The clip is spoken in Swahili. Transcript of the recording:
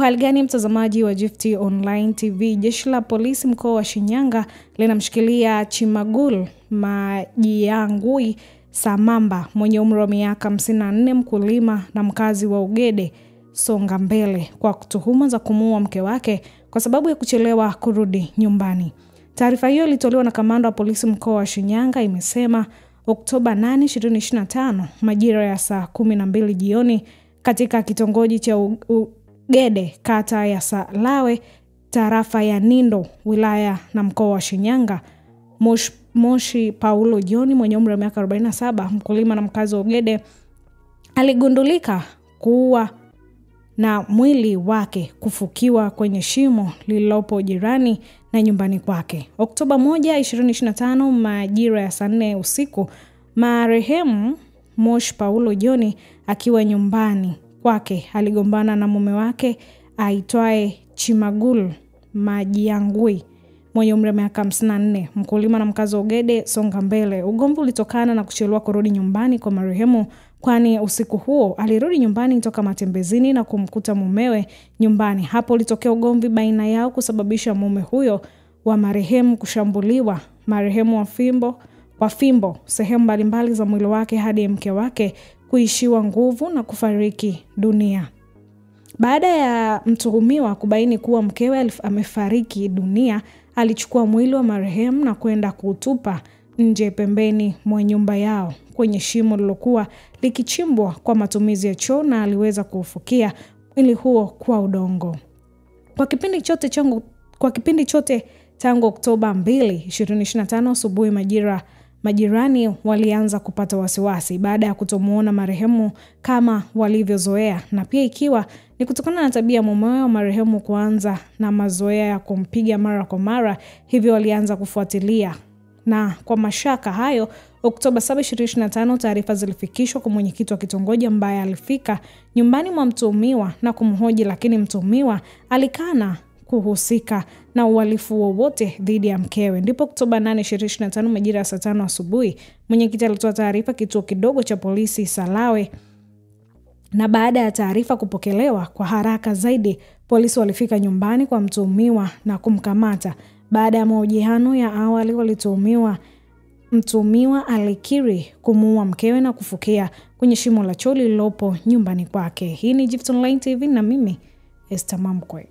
Hali gani mtazamaji wa Gift Online TV? Jeshi la polisi mkoa wa Shinyanga linamshikilia Chimagul Majiyangui Samamba mwenye umri wa miaka 54, mkulima na mkazi wa Ugede Songa Mbele, kwa tuhuma za kumuua mke wake kwa sababu ya kuchelewa kurudi nyumbani. Taarifa hiyo ilitolewa na kamanda wa polisi mkoa wa Shinyanga, imesema Oktoba 8, 2025 majira ya saa 12 jioni katika kitongoji cha Ugede, kata ya Salawe, tarafa ya Nindo, wilaya na mkoa wa Shinyanga. Moshi Paulo John mwenye umri wa miaka 47, mkulima na mkazi wa Ugede, aligundulika kuwa na mwili wake kufukiwa kwenye shimo lililopo jirani na nyumbani kwake. Oktoba 1, 2025 majira ya saa 4 usiku, marehemu Moshi Paulo John akiwa nyumbani kwake aligombana na mume wake aitwaye Chimagul Majiyangui mwenye umri wa miaka 54, mkulima na mkazi wa Ugede Songa Mbele. Ugomvi ulitokana na kuchelewa kurudi nyumbani kwa marehemu, kwani usiku huo alirudi nyumbani kutoka matembezini na kumkuta mumewe nyumbani. Hapo ulitokea ugomvi baina yao kusababisha mume huyo wa marehemu kushambuliwa marehemu kwa fimbo sehemu mbalimbali za mwili wake hadi mke wake kuishiwa nguvu na kufariki dunia. Baada ya mtuhumiwa kubaini kuwa mkewe amefariki dunia, alichukua mwili wa marehemu na kwenda kuutupa nje pembeni mwa nyumba yao kwenye shimo lilokuwa likichimbwa kwa matumizi ya choo, na aliweza kuufukia mwili huo kwa udongo. Kwa kipindi chote tangu Oktoba 2, 2025 asubuhi majirani walianza kupata wasiwasi baada ya kutomuona marehemu kama walivyozoea, na pia ikiwa ni kutokana na tabia mumewe wa marehemu kuanza na mazoea ya kumpiga mara kwa mara, hivyo walianza kufuatilia. Na kwa mashaka hayo, Oktoba 7, 2025 taarifa zilifikishwa kwa mwenyekiti wa kitongoji ambaye alifika nyumbani mwa mtuhumiwa na kumhoji, lakini mtuhumiwa alikana kuhusika na uhalifu wowote dhidi ya mkewe. Ndipo Oktoba 8, 2025 majira ya saa 5 asubuhi mwenyekiti alitoa taarifa kituo kidogo cha polisi Salawe, na baada ya taarifa kupokelewa kwa haraka zaidi, polisi walifika nyumbani kwa mtuhumiwa na kumkamata. Baada ya mahojiano ya awali mtuhumiwa alikiri kumuua mkewe na kufukia kwenye shimo la choo lililopo nyumbani kwake. Hii ni Gift Online TV na mimi Esther Mamkwe.